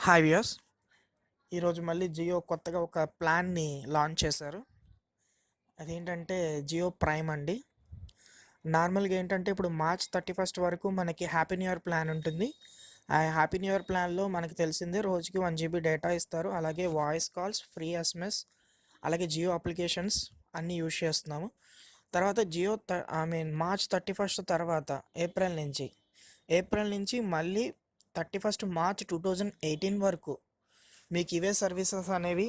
Hi viewers, ఈరోజు మళ్ళీ జియో కొత్తగా ఒక ప్లాన్ని లాంచ్ చేశారు. అదేంటంటే జియో ప్రైమ్ అండి. నార్మల్గా ఏంటంటే ఇప్పుడు మార్చ్ 31 వరకు మనకి హ్యాపీ న్యూ ఇయర్ ప్లాన్ ఉంటుంది. ఆ హ్యాపీ న్యూ ఇయర్ ప్లాన్లో మనకి తెలిసిందే రోజుకి 1 GB డేటా ఇస్తారు. అలాగే వాయిస్ కాల్స్, ఫ్రీ SMS, అలాగే జియో అప్లికేషన్స్ అన్నీ యూజ్ చేస్తున్నాము. తర్వాత జియో మార్చ్ 31 తర్వాత ఏప్రిల్ నుంచి మళ్ళీ 31 మార్చ్ 2018 వరకు మీకు ఇవే సర్వీసెస్ అనేవి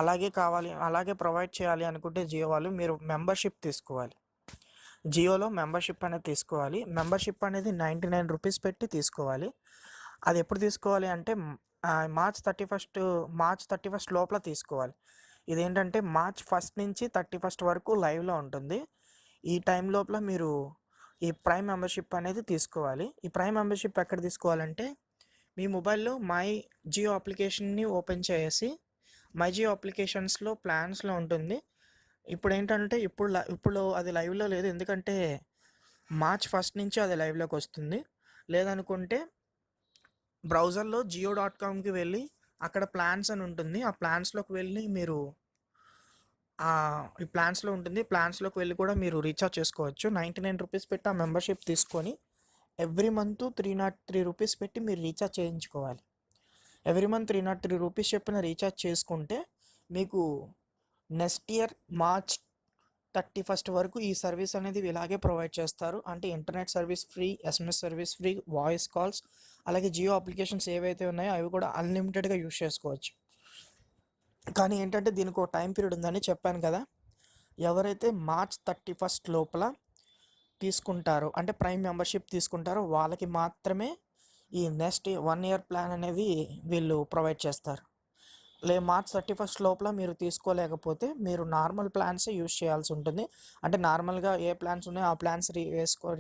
అలాగే ప్రొవైడ్ చేయాలి అనుకుంటే జియో వాళ్ళు మీరు మెంబర్షిప్ తీసుకోవాలి. జియోలో మెంబర్షిప్ అనేది తీసుకోవాలి. మెంబర్షిప్ అనేది 99 రూపీస్ పెట్టి తీసుకోవాలి. అది ఎప్పుడు తీసుకోవాలి అంటే మార్చ్ 31 లోపల తీసుకోవాలి. ఇదేంటంటే మార్చ్ 1 నుంచి 31 వరకు లైవ్లో ఉంటుంది. ఈ టైం లోపల మీరు ఈ ప్రైమ్ మెంబర్షిప్ అనేది తీసుకోవాలి. ఈ ప్రైమ్ మెంబర్షిప్ ఎక్కడ తీసుకోవాలంటే మీ మొబైల్లో మై జియో అప్లికేషన్ని ఓపెన్ చేసి మై జియో అప్లికేషన్స్లో ప్లాన్స్లో ఉంటుంది. ఇప్పుడు ఏంటంటే ఇప్పుడు అది లైవ్లో లేదు, ఎందుకంటే మార్చ్ 1 నుంచి అది లైవ్లోకి వస్తుంది. లేదనుకుంటే బ్రౌజర్లో జియో.comకి వెళ్ళి అక్కడ ప్లాన్స్ అని ఉంటుంది. ఆ ప్లాన్స్లోకి వెళ్ళి మీరు ఈ ప్లాన్స్లో ఉంటుంది. ప్లాన్స్లోకి వెళ్ళి కూడా మీరు రీఛార్జ్ చేసుకోవచ్చు. 99 రూపీస్ పెట్టి ఆ మెంబర్షిప్ తీసుకొని ఎవ్రీ మంత్ 303 రూపీస్ పెట్టి మీరు రీఛార్జ్ చేయించుకోవాలి. ఎవ్రీ మంత్ 303 రూపీస్ చెప్పిన రీఛార్జ్ చేసుకుంటే మీకు నెక్స్ట్ ఇయర్ మార్చ్ 31 వరకు ఈ సర్వీస్ అనేది ఇలాగే ప్రొవైడ్ చేస్తారు. అంటే internet service free, SMS service free, voice calls, అలాగే జియో అప్లికేషన్స్ ఏవైతే ఉన్నాయో అవి కూడా అన్లిమిటెడ్గా యూజ్ చేసుకోవచ్చు. కానీ ఏంటంటే దీనికి ఒక టైం పీరియడ్ ఉందని చెప్పాను కదా. ఎవరైతే మార్చ్ 31 లోపల తీసుకుంటారో, అంటే ప్రైమ్ మెంబర్షిప్ తీసుకుంటారో వాళ్ళకి మాత్రమే ఈ నెక్స్ట్ 1 ఇయర్ ప్లాన్ అనేది వీళ్ళు ప్రొవైడ్ చేస్తారు. మార్చ్ 31 లోపల మీరు తీసుకోలేకపోతే మీరు నార్మల్ ప్లాన్సే యూజ్ చేయాల్సి ఉంటుంది. అంటే నార్మల్గా ఏ ప్లాన్స్ ఉన్నాయో ఆ ప్లాన్స్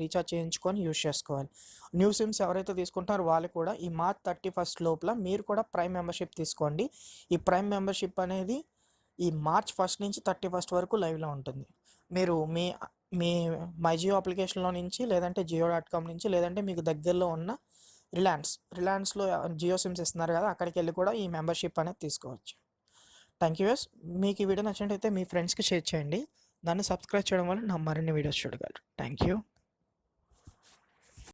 రీఛార్జ్ చేయించుకొని యూజ్ చేసుకోవాలి. న్యూ సిమ్స్ ఎవరైతే తీసుకుంటారో వాళ్ళు కూడా ఈ మార్చ్ 31 లోపల మీరు కూడా ప్రైమ్ మెంబర్షిప్ తీసుకోండి. ఈ ప్రైమ్ మెంబర్షిప్ అనేది ఈ మార్చ్ 1 నుంచి 31 వరకు లైవ్లో ఉంటుంది. మీరు మీ మీ మై జియో అప్లికేషన్లో నుంచి, లేదంటే జియో.com నుంచి, లేదంటే మీకు దగ్గరలో ఉన్న రిలయన్స్లో జియో సిమ్స్ ఇస్తున్నారు కదా, అక్కడికి వెళ్ళి కూడా ఈ మెంబర్షిప్ అనేది తీసుకోవచ్చు. Thank you. మీకు ఈ వీడియో నచ్చినట్టయితే మీ ఫ్రెండ్స్కి షేర్ చేయండి. దాన్ని సబ్స్క్రైబ్ చేయడం వల్ల నా మరిన్ని వీడియోస్ చూడగలరు. Thank you.